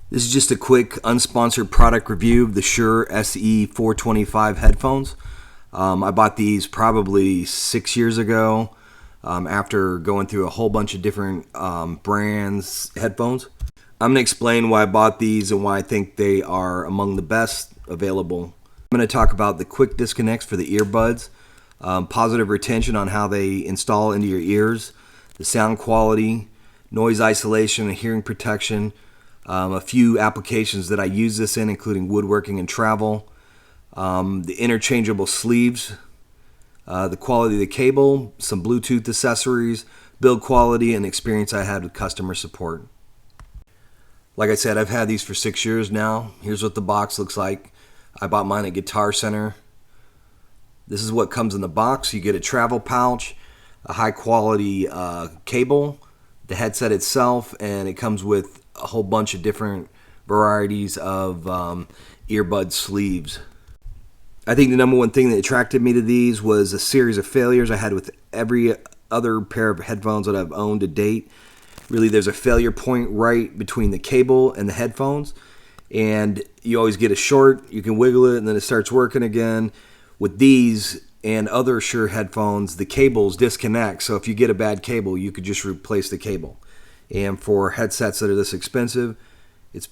This is just a quick unsponsored product review of the Shure SE425 headphones. I bought these probably 6 years ago after going through a whole bunch of different brands headphones. I'm going to explain why I bought these and why I think they are among the best available. I'm going to talk about the quick disconnects for the earbuds, positive retention on how they install into your ears, the sound quality, noise isolation and hearing protection, a few applications that I use this in, including woodworking and travel, the interchangeable sleeves, the quality of the cable, some Bluetooth accessories, build quality, and experience I had with customer support. Like I said, I've had these for 6 years now. Here's what the box looks like. I bought mine at Guitar Center. This is what comes in the box. You get a travel pouch, a high quality cable, the headset itself, and it comes with a whole bunch of different varieties of earbud sleeves. I think the number one thing that attracted me to these was a series of failures I had with every other pair of headphones that I've owned to date. Really, there's a failure point right between the cable and the headphones, and you always get a short. You can wiggle it and then it starts working again. With these and other Shure headphones, the cables disconnect, so if you get a bad cable, you could just replace the cable. And for headsets that are this expensive, it's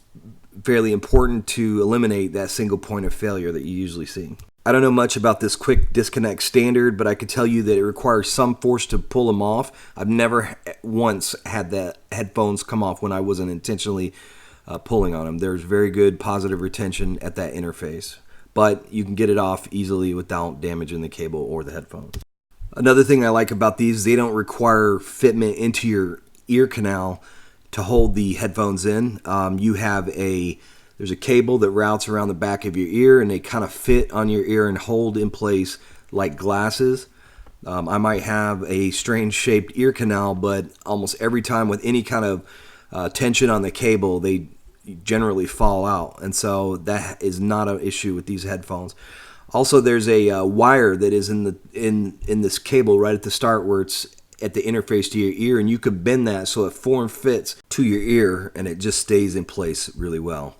fairly important to eliminate that single point of failure that you usually see. I don't know much about this quick disconnect standard, but I can tell you that it requires some force to pull them off. I've never once had the headphones come off when I wasn't intentionally pulling on them. There's very good positive retention at that interface, but you can get it off easily without damaging the cable or the headphones. Another thing I like about these, they don't require fitment into your ear canal to hold the headphones in. There's a cable that routes around the back of your ear, and they kind of fit on your ear and hold in place like glasses. I might have a strange shaped ear canal, but almost every time with any kind of tension on the cable, they generally fall out, and so that is not an issue with these headphones. Also, there's a wire that is in this cable right at the start where it's at the interface to your ear, and you can bend that so it form fits to your ear and it just stays in place really well.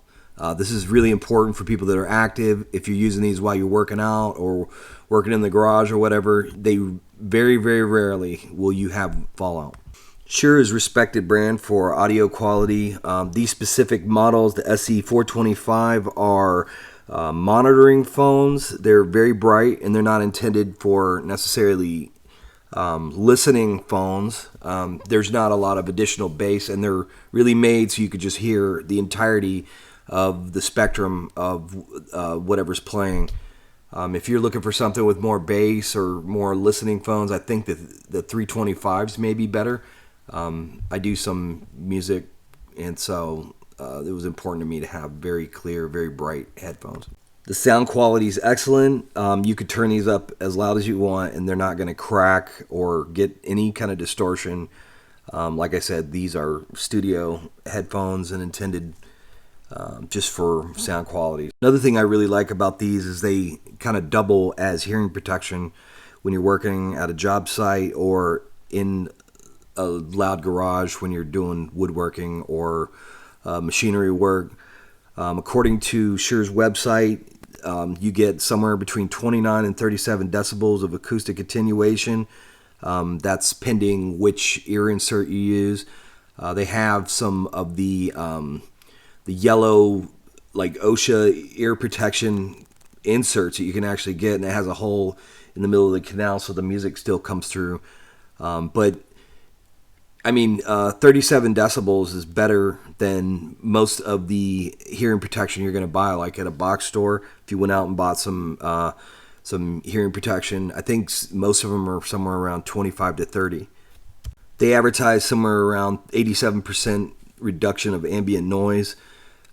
This is really important for people that are active. If you're using these while you're working out or working in the garage or whatever, they very, very rarely will you have fallout. Shure is a respected brand for audio quality. These specific models, the SE425, are monitoring phones. They're very bright and they're not intended for necessarily listening phones. There's not a lot of additional bass, and they're really made so you could just hear the entirety of the spectrum of whatever's playing. If you're looking for something with more bass or more listening phones, I think that the 325s may be better. I do some music, and so it was important to me to have very clear, very bright headphones. The sound quality is excellent. You could turn these up as loud as you want, and they're not going to crack or get any kind of distortion. Like I said, these are studio headphones and intended just for sound quality. Another thing I really like about these is they kind of double as hearing protection when you're working at a job site or in a loud garage when you're doing woodworking or machinery work. According to Shure's website, you get somewhere between 29 and 37 decibels of acoustic attenuation. That's pending which ear insert you use. They have some of the yellow, like OSHA ear protection inserts that you can actually get, and it has a hole in the middle of the canal so the music still comes through. But I mean, 37 decibels is better than most of the hearing protection you're going to buy, like at a box store. If you went out and bought some hearing protection, I think most of them are somewhere around 25 to 30. They advertise somewhere around 87% reduction of ambient noise.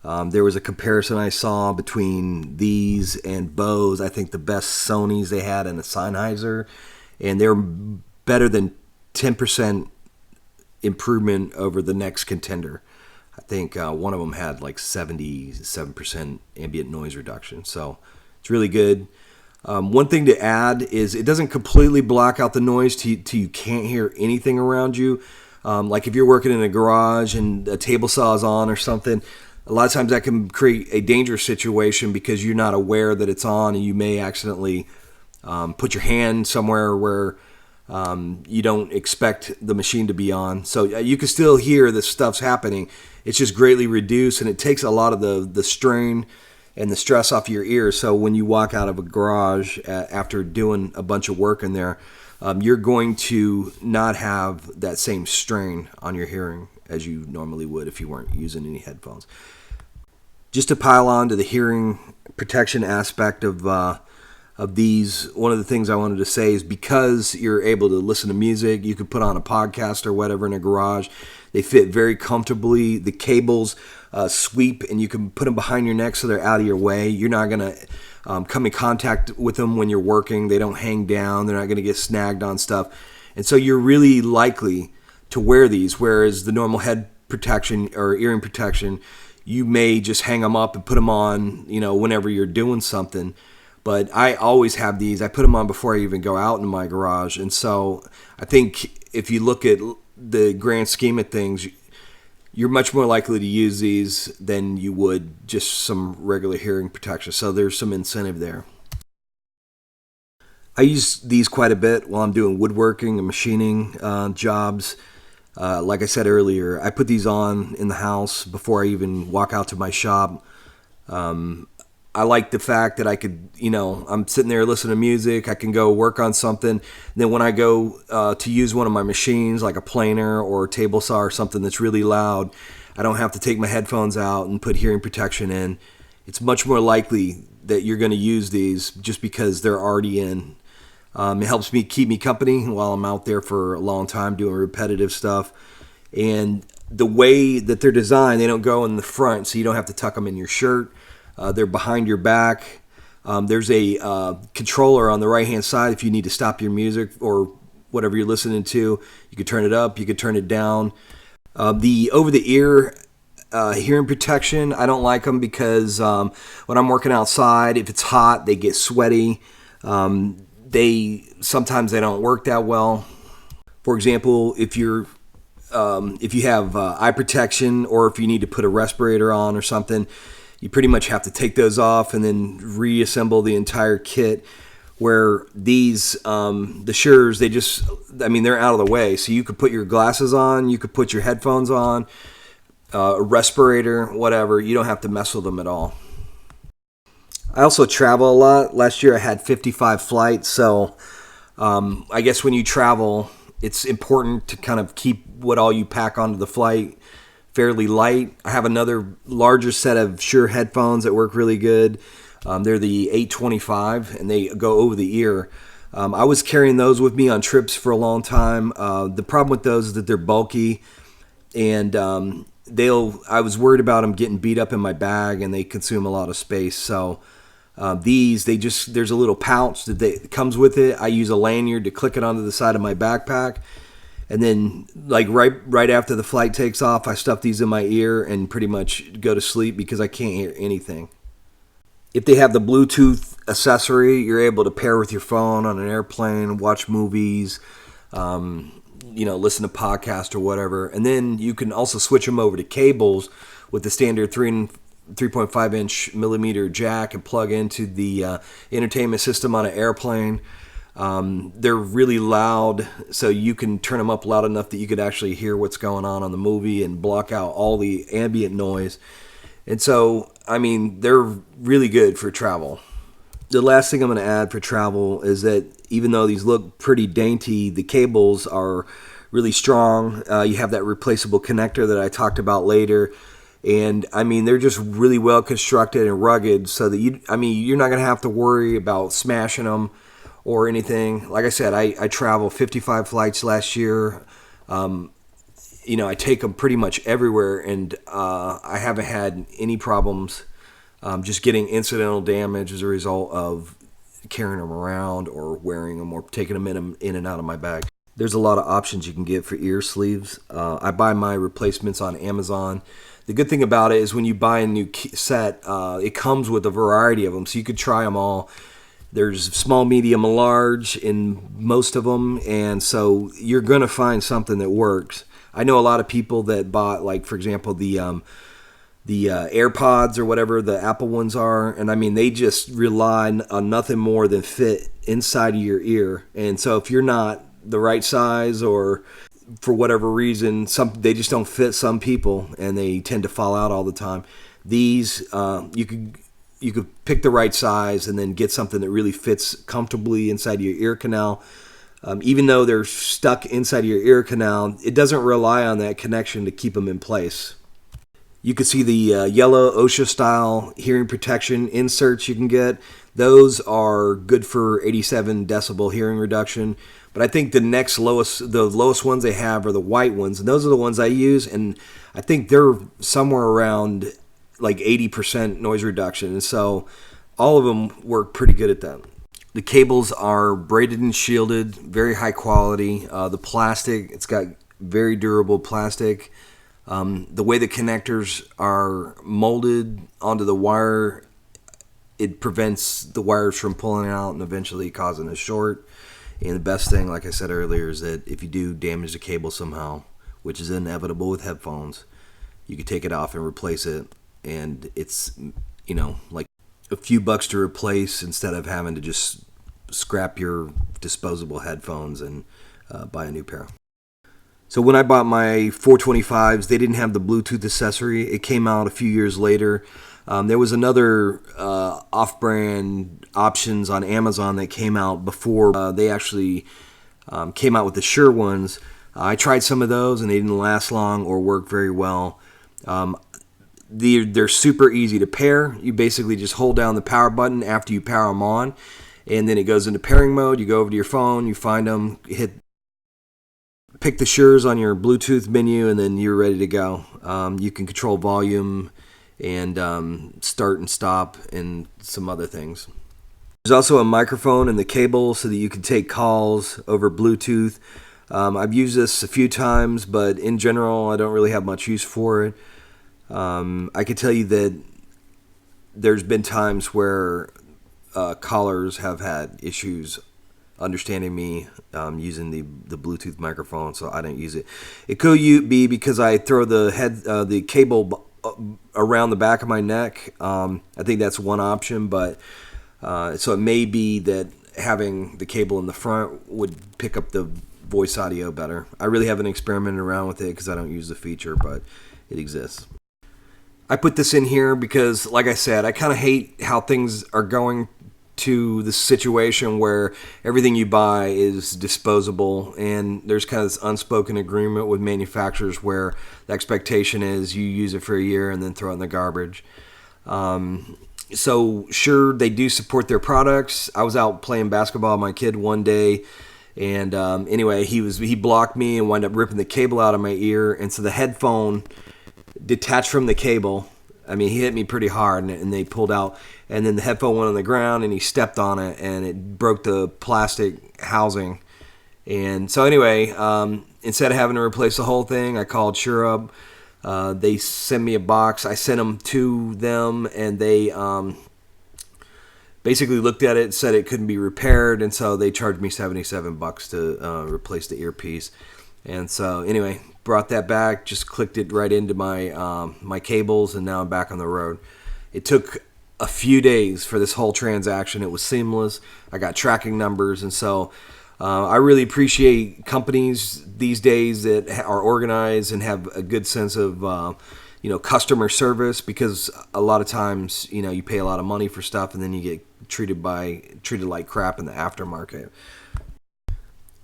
There was a comparison I saw between these and Bose. I think the best Sonys they had and a Sennheiser, and they're better than 10% improvement over the next contender. I think one of them had like 77% ambient noise reduction, so it's really good. One thing to add is it doesn't completely block out the noise till you can't hear anything around you. Like if you're working in a garage and a table saw is on or something, A lot of times that can create a dangerous situation because you're not aware that it's on, and you may accidentally put your hand somewhere where you don't expect the machine to be on. So you can still hear this stuff's happening. It's just greatly reduced, and it takes a lot of the strain and the stress off your ears. So when you walk out of a garage after doing a bunch of work in there, you're going to not have that same strain on your hearing as you normally would if you weren't using any headphones. Just to pile on to the hearing protection aspect of these, one of the things I wanted to say is because you're able to listen to music, you could put on a podcast or whatever in a garage. They fit very comfortably. The cables sweep, and you can put them behind your neck so they're out of your way. You're not going to come in contact with them when you're working. They don't hang down. They're not going to get snagged on stuff. And so you're really likely to wear these, whereas the normal head protection or earring protection, you may just hang them up and put them on, whenever you're doing something. But I always have these. I put them on before I even go out in my garage. And so I think if you look at the grand scheme of things, you're much more likely to use these than you would just some regular hearing protection. So there's some incentive there. I use these quite a bit while I'm doing woodworking and machining jobs. Like I said earlier, I put these on in the house before I even walk out to my shop. I like the fact that I could, I'm sitting there listening to music. I can go work on something. And then when I go to use one of my machines, like a planer or a table saw or something that's really loud, I don't have to take my headphones out and put hearing protection in. It's much more likely that you're going to use these just because they're already in. It helps me keep me company while I'm out there for a long time doing repetitive stuff. And the way that they're designed, they don't go in the front, so you don't have to tuck them in your shirt. They're behind your back. There's a controller on the right-hand side if you need to stop your music or whatever you're listening to. You could turn it up, you could turn it down. The over-the-ear hearing protection, I don't like them because when I'm working outside, if it's hot, they get sweaty. Sometimes they don't work that well. For example, if you have eye protection or if you need to put a respirator on or something, you pretty much have to take those off and then reassemble the entire kit. Where these, the Shures, they're out of the way. So you could put your glasses on, you could put your headphones on, a respirator, whatever. You don't have to mess with them at all. I also travel a lot. Last year I had 55 flights, so I guess when you travel, it's important to kind of keep what all you pack onto the flight fairly light. I have another larger set of Shure headphones that work really good. They're the 825, and they go over the ear. I was carrying those with me on trips for a long time. The problem with those is that they're bulky, and I was worried about them getting beat up in my bag, and they consume a lot of space. So there's a little pouch that comes with it. I use a lanyard to click it onto the side of my backpack. And then, like right after the flight takes off, I stuff these in my ear and pretty much go to sleep because I can't hear anything. If they have the Bluetooth accessory, you're able to pair with your phone on an airplane, watch movies, listen to podcasts or whatever. And then you can also switch them over to cables with the standard 3.5 inch millimeter jack and plug into the entertainment system on an airplane. They're really loud, so you can turn them up loud enough that you could actually hear what's going on the movie and block out all the ambient noise. And so, they're really good for travel. The last thing I'm going to add for travel is that even though these look pretty dainty, the cables are really strong. You have that replaceable connector that I talked about later. And they're just really well constructed and rugged so that you're not going to have to worry about smashing them or anything. Like I said, I traveled 55 flights last year. I take them pretty much everywhere, and I haven't had any problems just getting incidental damage as a result of carrying them around or wearing them or taking them in and out of my bag. There's a lot of options you can get for ear sleeves. I buy my replacements on Amazon. The good thing about it is when you buy a new set, it comes with a variety of them, so you could try them all. There's small, medium, and large in most of them, and so you're going to find something that works. I know a lot of people that bought, like, for example, the the AirPods or whatever the Apple ones are, and I mean they just rely on nothing more than fit inside of your ear. And so if you're not the right size, or for whatever reason they just don't fit some people and they tend to fall out all the time, these you could pick the right size and then get something that really fits comfortably inside your ear canal. Even though they're stuck inside your ear canal, it doesn't rely on that connection to keep them in place. You can see the yellow OSHA style hearing protection inserts you can get. Those are good for 87 decibel hearing reduction. But I think the lowest ones they have are the white ones, and those are the ones I use, and I think they're somewhere around like 80% noise reduction, and so all of them work pretty good at that. The cables are braided and shielded, very high quality. The plastic, it's got very durable plastic. The way the connectors are molded onto the wire, it prevents the wires from pulling out and eventually causing a short. And the best thing, like I said earlier, is that if you do damage the cable somehow, which is inevitable with headphones, you can take it off and replace it. And it's, like a few bucks to replace instead of having to just scrap your disposable headphones and buy a new pair. So when I bought my 425s, they didn't have the Bluetooth accessory. It came out a few years later. There was another off-brand options on Amazon that came out before they actually came out with the Shure ones. I tried some of those and they didn't last long or work very well. They're super easy to pair. You basically just hold down the power button after you power them on, and then it goes into pairing mode. You go over to your phone, you find them, pick the Shures on your Bluetooth menu, and then you're ready to go. You can control volume and start and stop and some other things. There's also a microphone in the cable so that you can take calls over Bluetooth. I've used this a few times, but in general I don't really have much use for it. I can tell you that there's been times where callers have had issues understanding me using the Bluetooth microphone, so I don't use it. It could be because I throw the cable around the back of my neck. I think that's one option, but so it may be that having the cable in the front would pick up the voice audio better. I really haven't experimented around with it because I don't use the feature, but it exists. I put this in here because, like I said, I kind of hate how things are going to the situation where everything you buy is disposable, and there's kind of this unspoken agreement with manufacturers where the expectation is you use it for a year and then throw it in the garbage. So sure, they do support their products. I was out playing basketball with my kid one day, and anyway, he blocked me and wound up ripping the cable out of my ear, and so the headphone detached from the cable. I mean, he hit me pretty hard, and they pulled out, and then the headphone went on the ground, and he stepped on it, and it broke the plastic housing. And so anyway, instead of having to replace the whole thing, I called Shure up. They sent me a box. I sent them to them, and they basically looked at it, said it couldn't be repaired, and so they charged me $77 to replace the earpiece. And so anyway, brought that back, just clicked it right into my my cables, and now I'm back on the road. It took a few days for this whole transaction. It was seamless. I got tracking numbers, and so I really appreciate companies these days that are organized and have a good sense of customer service, because a lot of times you pay a lot of money for stuff and then you get treated like crap in the aftermarket.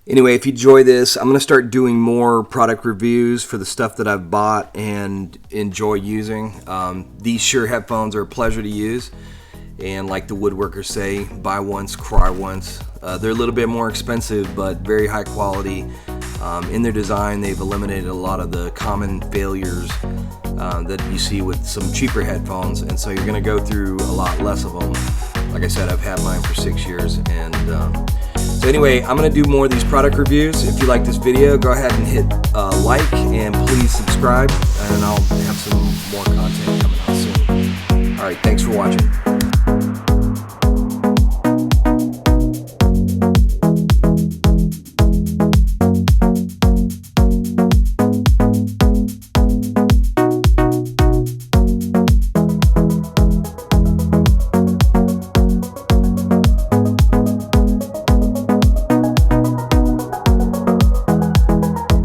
Anyway, if you enjoy this, I'm going to start doing more product reviews for the stuff that I've bought and enjoy using. These Shure headphones are a pleasure to use, and like the woodworkers say, buy once, cry once. They're a little bit more expensive, but very high quality. In their design, they've eliminated a lot of the common failures that you see with some cheaper headphones, and so you're going to go through a lot less of them. Like I said, I've had mine for 6 years, and so anyway, I'm going to do more of these product reviews. If you like this video, go ahead and hit like, and please subscribe, and I'll have some more content coming out soon. All right, thanks for watching.